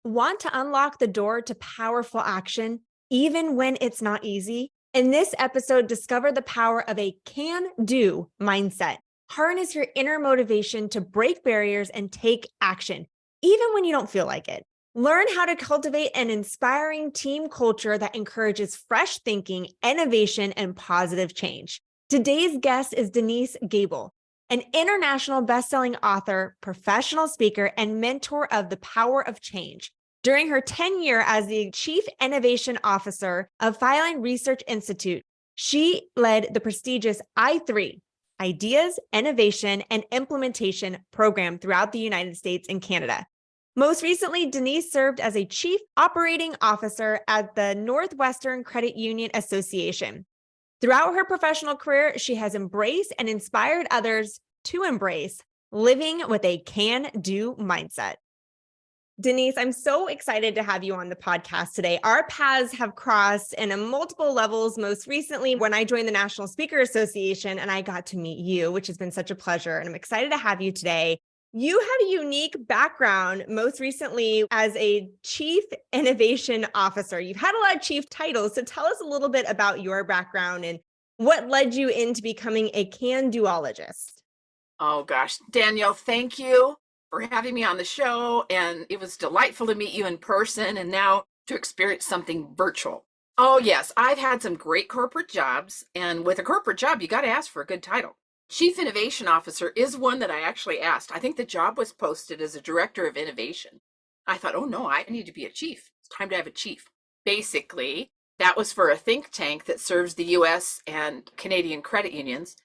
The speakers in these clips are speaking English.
Want to unlock the door to powerful action, even when it's not easy? In this episode, discover the power of a can-do mindset. Harness your inner motivation to break barriers and take action, even when you don't feel like it. Learn how to cultivate an inspiring team culture that encourages fresh thinking, innovation, and positive change. Today's guest is Denise Gabel, an international best-selling author, professional speaker, and mentor of the power of change. During her tenure as the Chief Innovation Officer of Filene Research Institute, she led the prestigious I3, Ideas, Innovation, and Implementation program throughout the United States and Canada. Most recently, Denise served as a Chief Operating Officer at the Northwestern Credit Union Association. Throughout her professional career, she has embraced and inspired others to embrace living with a can-do mindset. Denise, I'm so excited to have you on the podcast today. Our paths have crossed in multiple levels, most recently when I joined the National Speaker Association and I got to meet you, which has been such a pleasure. And I'm excited to have you today. You have a unique background, most recently as a Chief Innovation Officer. You've had a lot of chief titles. So tell us a little bit about your background and what led you into becoming a can-doologist. Oh gosh, Danielle, thank you for having me on the show. And it was delightful to meet you in person and now to experience something virtual. Oh yes, I've had some great corporate jobs. And with a corporate job, you got to ask for a good title. Chief Innovation Officer is one that I actually asked. I think the job was posted as a Director of Innovation. I thought, oh no, I need to be a chief. It's time to have a chief. Basically, that was for a think tank that serves the US and Canadian credit unions.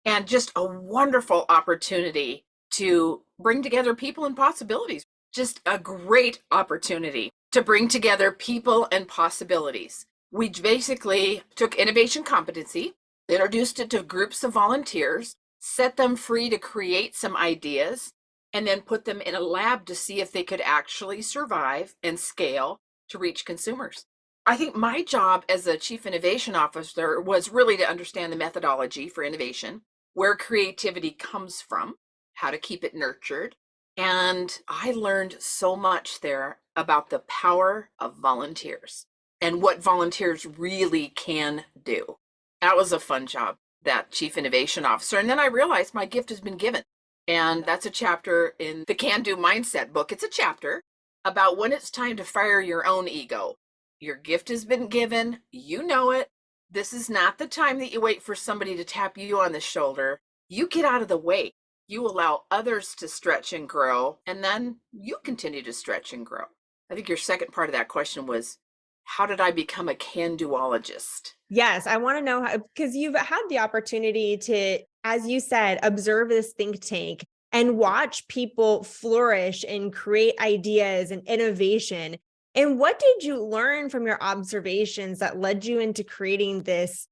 And just a wonderful opportunity to bring together people and possibilities. Just a great opportunity to bring together people and possibilities. We basically took innovation competency, introduced it to groups of volunteers, set them free to create some ideas, and then put them in a lab to see if they could actually survive and scale to reach consumers. I think my job as a Chief Innovation Officer was really to understand the methodology for innovation, where creativity comes from, how to keep it nurtured. And I learned so much there about the power of volunteers and what volunteers really can do. That was a fun job, that Chief Innovation Officer. And then I realized my gift has been given. And that's a chapter in the Can Do Mindset book. It's a chapter about when it's time to fire your own ego. Your gift has been given. You know it. This is not the time that you wait for somebody to tap you on the shoulder. You get out of the way. You allow others to stretch and grow, and then you continue to stretch and grow. I think your second part of that question was, how did I become a can-doologist? Yes, I want to know how, because you've had the opportunity to, as you said, observe this think tank and watch people flourish and create ideas and innovation. And what did you learn from your observations that led you into creating this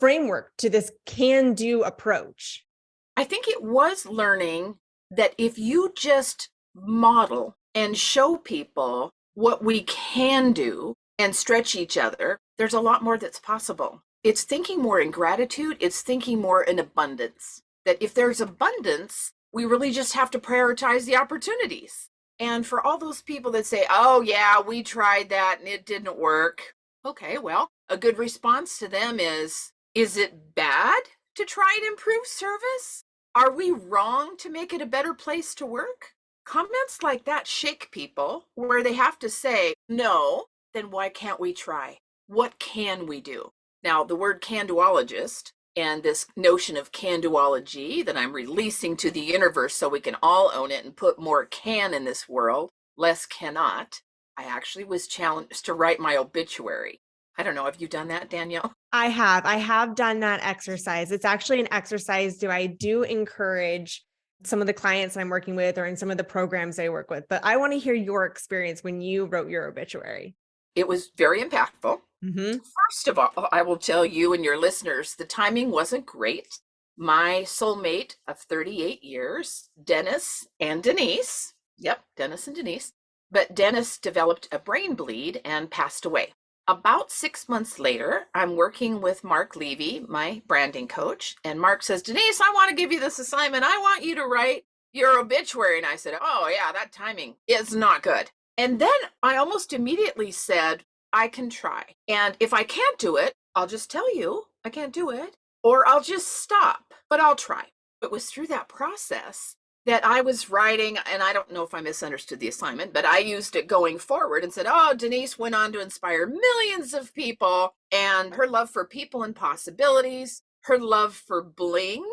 framework to this can-do approach? I think it was learning that if you just model and show people what we can do and stretch each other, there's a lot more that's possible. It's thinking more in gratitude. It's thinking more in abundance. That if there's abundance, we really just have to prioritize the opportunities. And for all those people that say, oh yeah, we tried that and it didn't work. Okay, well, a good response to them is it bad to try and improve service? Are we wrong to make it a better place to work? Comments like that shake people where they have to say, no, then why can't we try? What can we do? Now, the word can-doologist and this notion of can-doology that I'm releasing to the universe so we can all own it and put more can in this world, less cannot. I actually was challenged to write my obituary. I don't know, have you done that, Danielle? I have done that exercise. It's actually an exercise I do encourage some of the clients I'm working with or in some of the programs I work with, but I want to hear your experience when you wrote your obituary. It was very impactful. Mm-hmm. First of all, I will tell you and your listeners, the timing wasn't great. My soulmate of 38 years, Dennis and Denise, Dennis and Denise, but Dennis developed a brain bleed and passed away. About 6 months later, I'm working with Mark Levy, my branding coach, and Mark says, Denise, I want to give you this assignment. I want you to write your obituary. And I said, oh yeah, that timing is not good. And then I almost immediately said, I can try. And if I can't do it, I'll just tell you I can't do it, or I'll just stop, but I'll try. It was through that process that I was writing, and I don't know if I misunderstood the assignment, but I used it going forward and said, oh, Denise went on to inspire millions of people, and her love for people and possibilities, her love for bling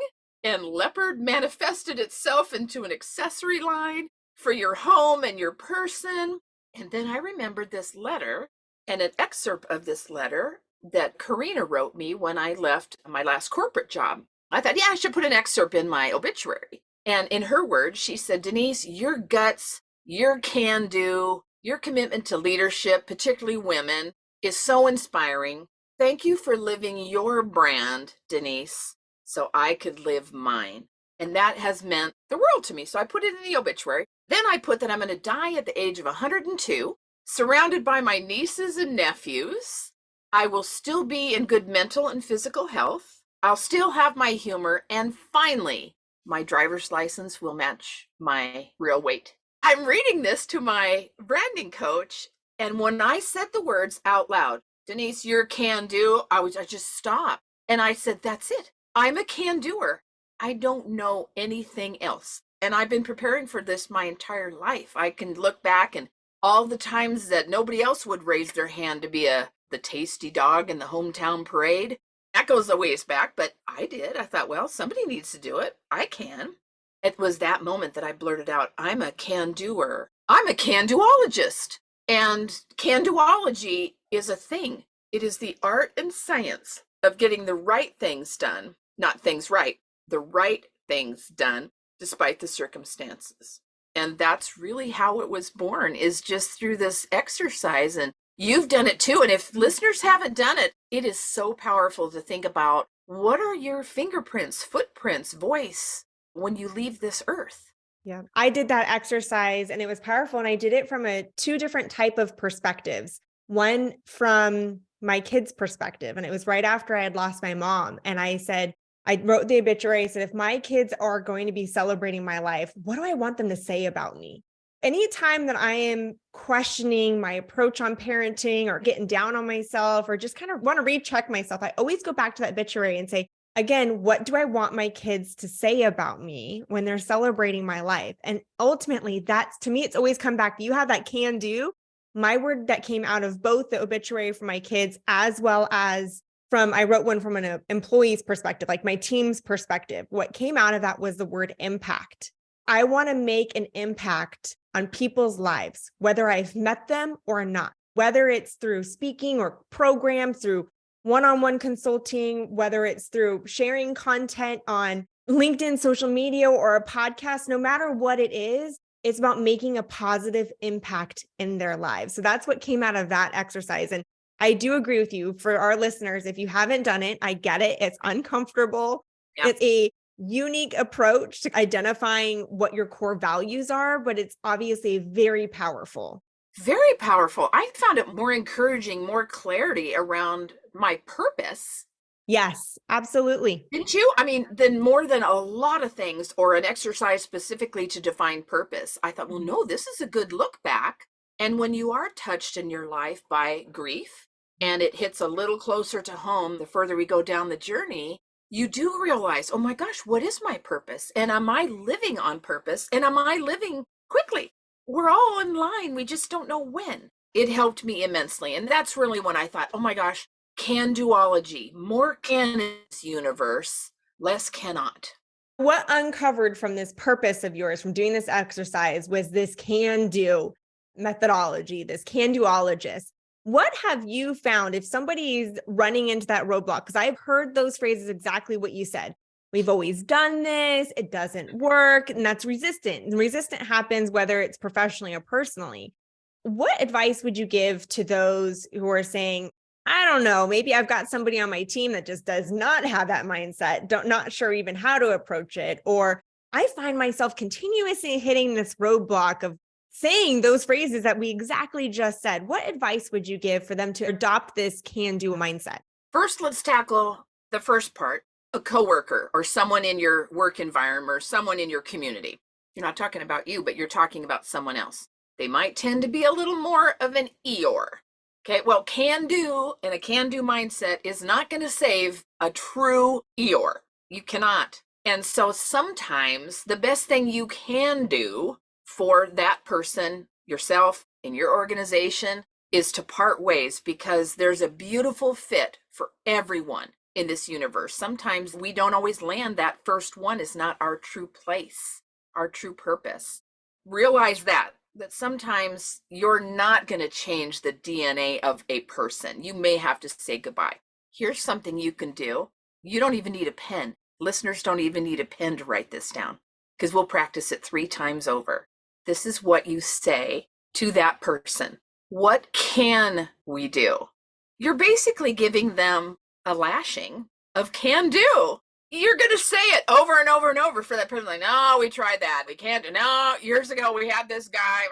and leopard manifested itself into an accessory line for your home and your person. And then I remembered this letter and an excerpt of this letter that Karina wrote me when I left my last corporate job. I thought, yeah, I should put an excerpt in my obituary. And in her words, she said, Denise, your guts, your can do, your commitment to leadership, particularly women, is so inspiring. Thank you for living your brand, Denise, so I could live mine. And that has meant the world to me. So I put it in the obituary. Then I put that I'm going to die at the age of 102, surrounded by my nieces and nephews. I will still be in good mental and physical health. I'll still have my humor. And finally, my driver's license will match my real weight. I'm reading this to my branding coach. And when I said the words out loud, Denise, you're can do, I just stopped. And I said, that's it. I'm a can doer. I don't know anything else. And I've been preparing for this my entire life. I can look back and all the times that nobody else would raise their hand to be the tasty dog in the hometown parade. That goes a ways back, but I did. I thought, well, somebody needs to do it. I can. It was that moment that I blurted out, I'm a can-doer. I'm a can-doologist. And can-doology is a thing. It is the art and science of getting the right things done, not things right, the right things done despite the circumstances. And that's really how it was born, is just through this exercise. And you've done it too. And if listeners haven't done it, it is so powerful to think about, what are your fingerprints, footprints, voice when you leave this earth? Yeah, I did that exercise and it was powerful. And I did it from two different type of perspectives. One from my kid's perspective. And it was right after I had lost my mom. And I said, I wrote the obituary, said, if my kids are going to be celebrating my life, what do I want them to say about me? Anytime that I am questioning my approach on parenting or getting down on myself or just kind of want to recheck myself, I always go back to that obituary and say, again, what do I want my kids to say about me when they're celebrating my life? And ultimately, that's, to me, it's always come back. You have that can do. My word that came out of both the obituary for my kids, as well as I wrote one from an employee's perspective, like my team's perspective. What came out of that was the word impact. I want to make an impact on people's lives, whether I've met them or not, whether it's through speaking or programs, through one-on-one consulting, whether it's through sharing content on LinkedIn, social media, or a podcast, no matter what it is, it's about making a positive impact in their lives. So that's what came out of that exercise. And I do agree with you. For our listeners, if you haven't done it, I get it. It's uncomfortable. Yeah. It's a unique approach to identifying what your core values are, but it's obviously very powerful. Very powerful. I found it more encouraging, more clarity around my purpose. Yes, absolutely. Didn't you? I mean, then more than a lot of things or an exercise specifically to define purpose. I thought, well, no, this is a good look back. And when you are touched in your life by grief and it hits a little closer to home, the further we go down the journey, you do realize, oh my gosh, what is my purpose? And am I living on purpose? And am I living quickly? We're all in line. We just don't know when. It helped me immensely. And that's really when I thought, oh my gosh, can-doology, more can in this universe, less cannot. What uncovered from this purpose of yours, from doing this exercise, was this can-do methodology, this can-doologist. What have you found if somebody's running into that roadblock? Because I've heard those phrases, exactly what you said. We've always done this, it doesn't work, and that's resistant. And resistant happens whether it's professionally or personally. What advice would you give to those who are saying, I don't know, maybe I've got somebody on my team that just does not have that mindset, not sure even how to approach it, or I find myself continuously hitting this roadblock of saying those phrases that we exactly just said. What advice would you give for them to adopt this can-do mindset? First, let's tackle the first part, a coworker or someone in your work environment or someone in your community. You're not talking about you, but you're talking about someone else. They might tend to be a little more of an Eeyore. Okay, well, can do and a can do mindset is not going to save a true Eeyore. You cannot. And so sometimes the best thing you can do for that person, yourself, in your organization is to part ways, because there's a beautiful fit for everyone in this universe. Sometimes we don't always land. That first one is not our true place, our true purpose. Realize that sometimes you're not going to change the DNA of a person. You may have to say goodbye. Here's something you can do. You don't even need a pen. Listeners don't even need a pen to write this down, because we'll practice it 3 times over. This is what you say to that person. What can we do? You're basically giving them a lashing of can do. You're going to say it over and over and over for that person. Like, no, we tried that. We can't do. No, years ago we had this guy.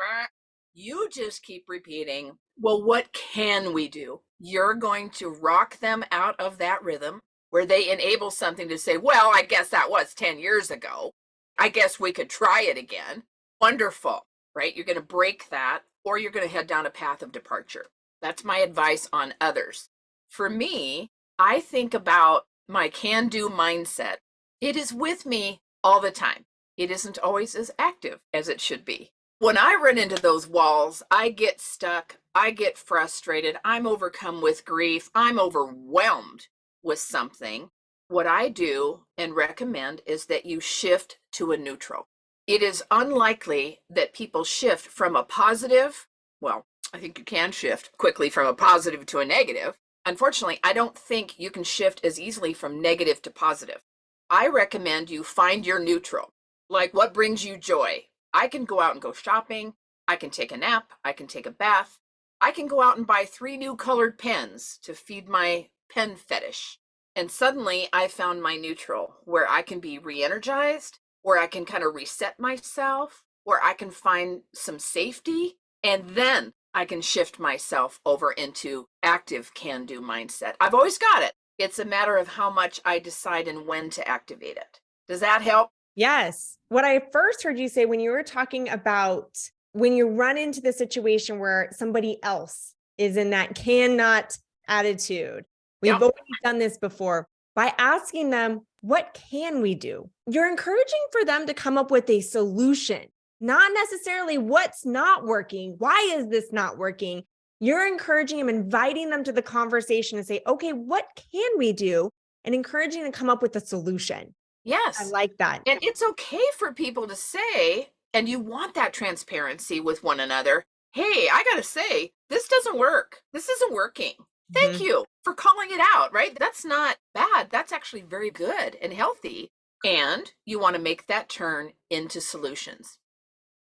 You just keep repeating, well, what can we do? You're going to rock them out of that rhythm where they enable something to say, well, I guess that was 10 years ago. I guess we could try it again. Wonderful, right? You're going to break that, or you're going to head down a path of departure. That's my advice on others. For me, I think about my can-do mindset. It is with me all the time. It isn't always as active as it should be. When I run into those walls, I get stuck, I get frustrated, I'm overcome with grief, I'm overwhelmed with something. What I do and recommend is that you shift to a neutral. It is unlikely that people shift from a positive, well, I think you can shift quickly from a positive to a negative. Unfortunately, I don't think you can shift as easily from negative to positive. I recommend you find your neutral. Like, what brings you joy? I can go out and go shopping. I can take a nap. I can take a bath. I can go out and buy 3 new colored pens to feed my pen fetish. And suddenly I found my neutral, where I can be re-energized, where I can kind of reset myself, where I can find some safety, and then I can shift myself over into active can-do mindset. I've always got it. It's a matter of how much I decide and when to activate it. Does that help? Yes. What I first heard you say when you were talking about when you run into the situation where somebody else is in that cannot attitude, we've Yep. already done this before, by asking them, what can we do? You're encouraging for them to come up with a solution, not necessarily what's not working. Why is this not working? You're encouraging them, inviting them to the conversation and say, okay, what can we do? And encouraging them to come up with a solution. Yes. I like that. And it's okay for people to say, and you want that transparency with one another. Hey, I got to say, this doesn't work. This isn't working. Thank you for calling it out, right? That's not bad. That's actually very good and healthy. And you want to make that turn into solutions.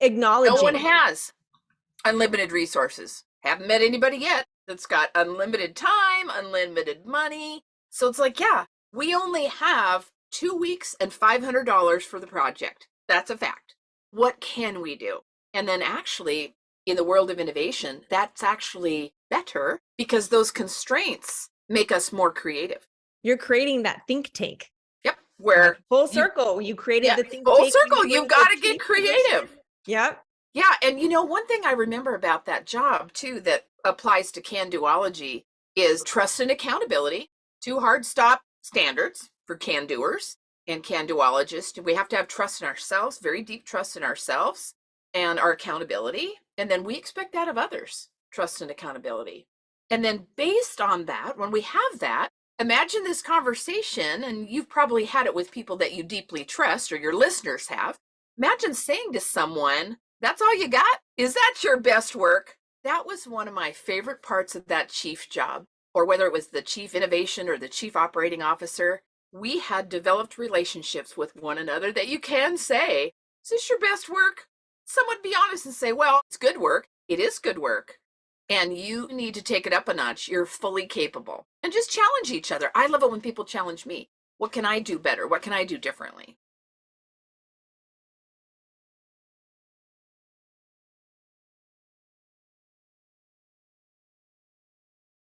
Acknowledging. No one has unlimited resources. Haven't met anybody yet that's got unlimited time, unlimited money. So it's like, yeah, we only have 2 weeks and $500 for the project. That's a fact. What can we do? And then actually, in the world of innovation, that's actually better, because those constraints make us more creative. You're creating that think tank. Yep. Where full circle, you created the think full tank. circle, you've got to get creative. Yep. Yeah. And one thing I remember about that job too, that applies to can-doology, is trust and accountability, 2 hard stop standards for can-doers and can-doologists. We have to have trust in ourselves, very deep trust in ourselves and our accountability. And then we expect that of others, trust and accountability. And then based on that, when we have that, imagine this conversation, and you've probably had it with people that you deeply trust, or your listeners have. Imagine saying to someone, that's all you got? Is that your best work? That was one of my favorite parts of that chief job, or whether it was the chief innovation or the chief operating officer. We had developed relationships with one another that you can say, is this your best work? Someone be honest and say, well, it's good work. It is good work. And you need to take it up a notch. You're fully capable. And just challenge each other. I love it when people challenge me. What can I do better? What can I do differently?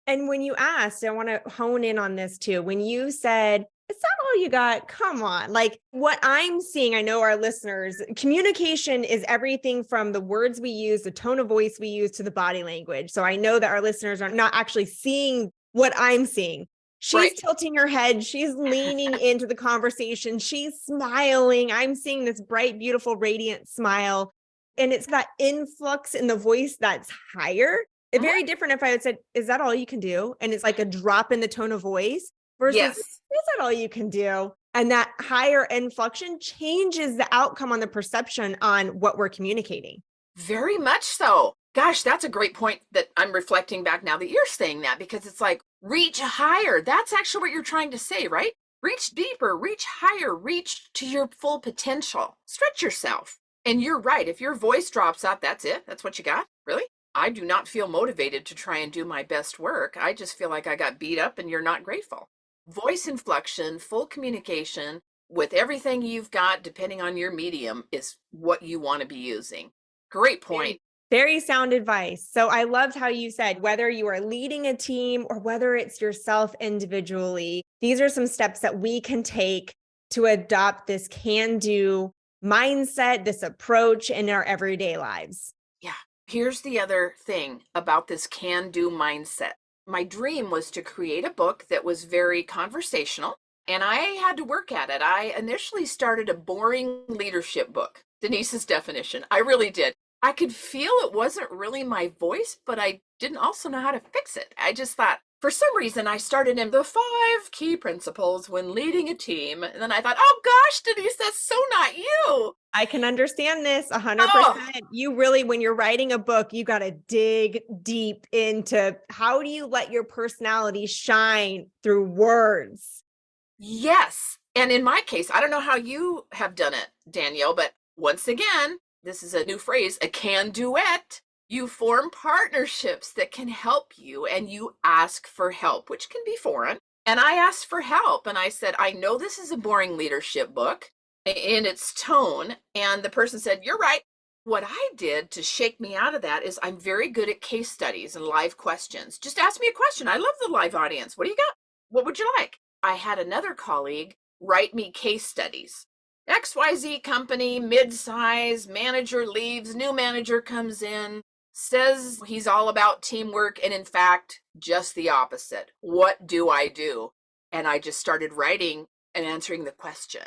And when you asked, I want to hone in on this too. When you said, it's not all you got, come on. Like what I'm seeing, I know our listeners, communication is everything from the words we use, the tone of voice we use to the body language. So I know that our listeners are not actually seeing what I'm seeing. She's Right. tilting her head. She's leaning into the conversation. She's smiling. I'm seeing this bright, beautiful, radiant smile. And it's that influx in the voice that's higher. Very different if I had said, is that all you can do? And it's like a drop in the tone of voice versus, is Yes. that all you can do? And that higher inflection changes the outcome on the perception on what we're communicating. Very much so. Gosh, that's a great point that I'm reflecting back now that you're saying that, because it's like reach higher. That's actually what you're trying to say, right? Reach deeper, reach higher, reach to your full potential. Stretch yourself. And you're right. If your voice drops out, that's it. That's what you got. Really? I do not feel motivated to try and do my best work. I just feel like I got beat up and you're not grateful. Voice inflection, full communication with everything you've got, depending on your medium, is what you want to be using. Great point. Very sound advice. So I loved how you said, whether you are leading a team or whether it's yourself individually, these are some steps that we can take to adopt this can-do mindset, this approach in our everyday lives. Yeah. Here's the other thing about this can-do mindset. My dream was to create a book that was very conversational, and I had to work at it. I initially started a boring leadership book, Denise's definition. I really did. I could feel it wasn't really my voice, but I didn't also know how to fix it. I just thought, for some reason, I started in the 5 key principles when leading a team. And then I thought, oh gosh, Denise, that's so not you. I can understand this 100%. Oh, You really, when you're writing a book, you got to dig deep into how do you let your personality shine through words? yes. And in my case, I don't know how you have done it, Danielle, but once again, this is a new phrase, a can duet. You form partnerships that can help you and you ask for help, which can be foreign. And I asked for help and I said, I know this is a boring leadership book in its tone. And the person said, you're right. What I did to shake me out of that is I'm very good at case studies and live questions. Just ask me a question. I love the live audience. What do you got? What would you like? I had another colleague write me case studies. XYZ company, mid-size, manager leaves, new manager comes in, says he's all about teamwork, and in fact, just the opposite. What do I do? And I just started writing and answering the question.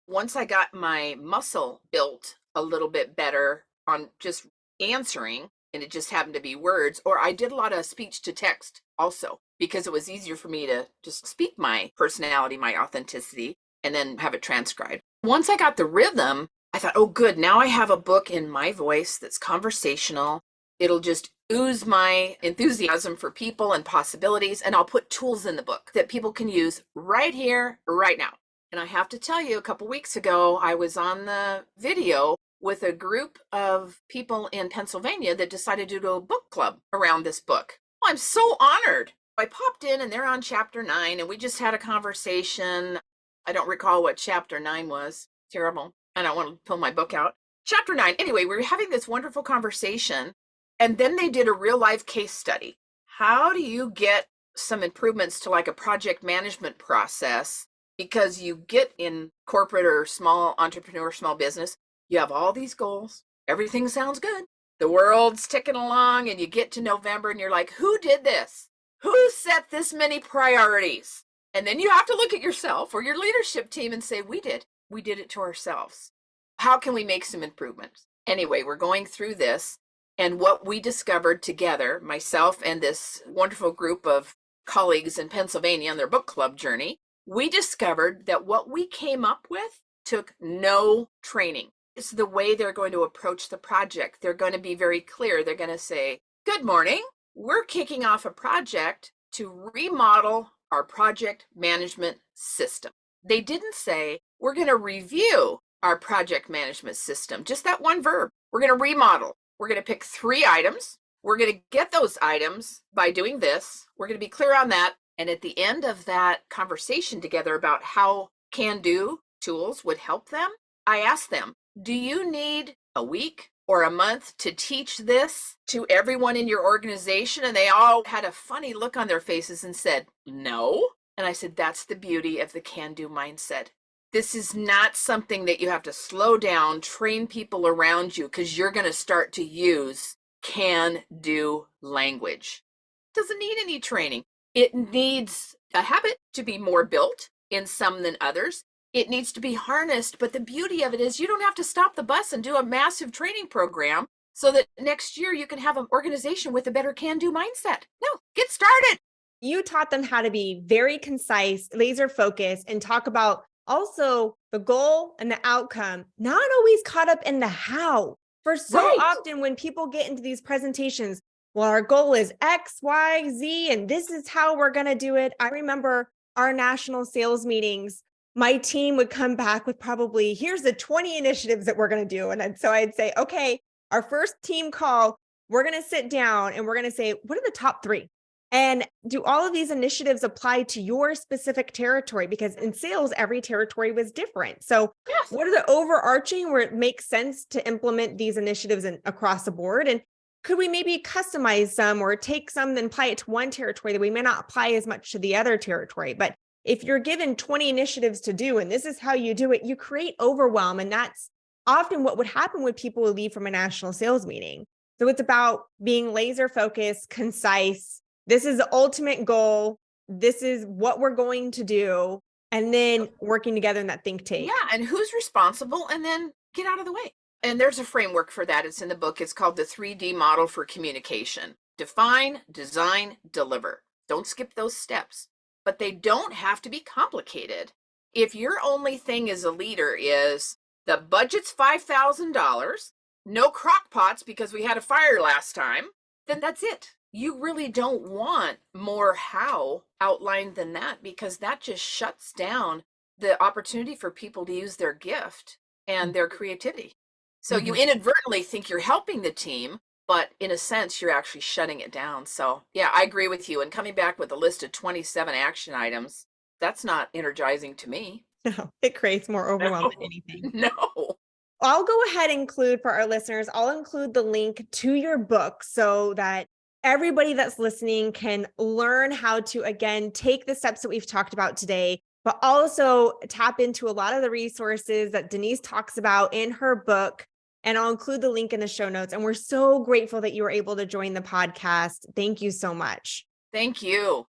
Once I got my muscle built a little bit better on just answering, and it just happened to be words, or I did a lot of speech to text also, because it was easier for me to just speak my personality, my authenticity, and then have it transcribed. Once I got the rhythm, I thought, oh, good, now I have a book in my voice that's conversational. It'll just ooze my enthusiasm for people and possibilities, and I'll put tools in the book that people can use right here, right now. And I have to tell you, a couple weeks ago, I was on the video with a group of people in Pennsylvania that decided to do a book club around this book. Well, I'm so honored. I popped in and they're on chapter 9 and we just had a conversation. I don't recall what chapter 9 was. Terrible. I don't want to pull my book out. Chapter 9. Anyway, we were having this wonderful conversation and then they did a real life case study. How do you get some improvements to like a project management process? Because you get in corporate or small entrepreneur, small business, you have all these goals. Everything sounds good. The world's ticking along and you get to November and you're like, who did this? Who set this many priorities? And then you have to look at yourself or your leadership team and say, we did it to ourselves. How can we make some improvements? Anyway, we're going through this. And what we discovered together, myself and this wonderful group of colleagues in Pennsylvania on their book club journey, we discovered that what we came up with took no training. It's the way they're going to approach the project. They're going to be very clear. They're going to say, good morning. We're kicking off a project to remodel our project management system. They didn't say, we're going to review our project management system. Just that one verb. We're going to remodel. We're going to pick 3 items. We're going to get those items by doing this. We're going to be clear on that. And at the end of that conversation together about how can-do tools would help them, I asked them, do you need a week or a month to teach this to everyone in your organization? And they all had a funny look on their faces and said, no. And I said, that's the beauty of the can-do mindset. This is not something that you have to slow down, train people around you, because you're going to start to use can-do language. It doesn't need any training. It needs a habit to be more built in some than others. It needs to be harnessed. But the beauty of it is you don't have to stop the bus and do a massive training program so that next year you can have an organization with a better can-do mindset. No, get started. You taught them how to be very concise, laser focused, and talk about also the goal and the outcome, not always caught up in the how. For so often when people get into these presentations, well, our goal is X, Y, Z, and this is how we're going to do it. I remember our national sales meetings. My team would come back with probably, here's the 20 initiatives that we're going to do. And so I'd say, okay, our first team call, we're going to sit down and we're going to say, what are the top 3? And do all of these initiatives apply to your specific territory? Because in sales, every territory was different. So Yes. What are the overarching where it makes sense to implement these initiatives across the board? And could we maybe customize some or take some and apply it to one territory that we may not apply as much to the other territory? But if you're given 20 initiatives to do, and this is how you do it, you create overwhelm. And that's often what would happen when people would leave from a national sales meeting. So it's about being laser focused, concise. This is the ultimate goal. This is what we're going to do. And then working together in that think tank. Yeah, and who's responsible, and then get out of the way. And there's a framework for that. It's in the book. It's called the 3D model for communication. Define, design, deliver. Don't skip those steps. But they don't have to be complicated. If your only thing as a leader is the budget's $5,000, no crock pots because we had a fire last time, then that's it. You really don't want more how outlined than that, because that just shuts down the opportunity for people to use their gift and their creativity. So you inadvertently think you're helping the team, but in a sense, you're actually shutting it down. So yeah, I agree with you. And coming back with a list of 27 action items, that's not energizing to me. No, it creates more overwhelm than anything. No. I'll go ahead and include for our listeners, I'll include the link to your book so that everybody that's listening can learn how to, again, take the steps that we've talked about today, but also tap into a lot of the resources that Denise talks about in her book. And I'll include the link in the show notes. And we're so grateful that you were able to join the podcast. Thank you so much. Thank you.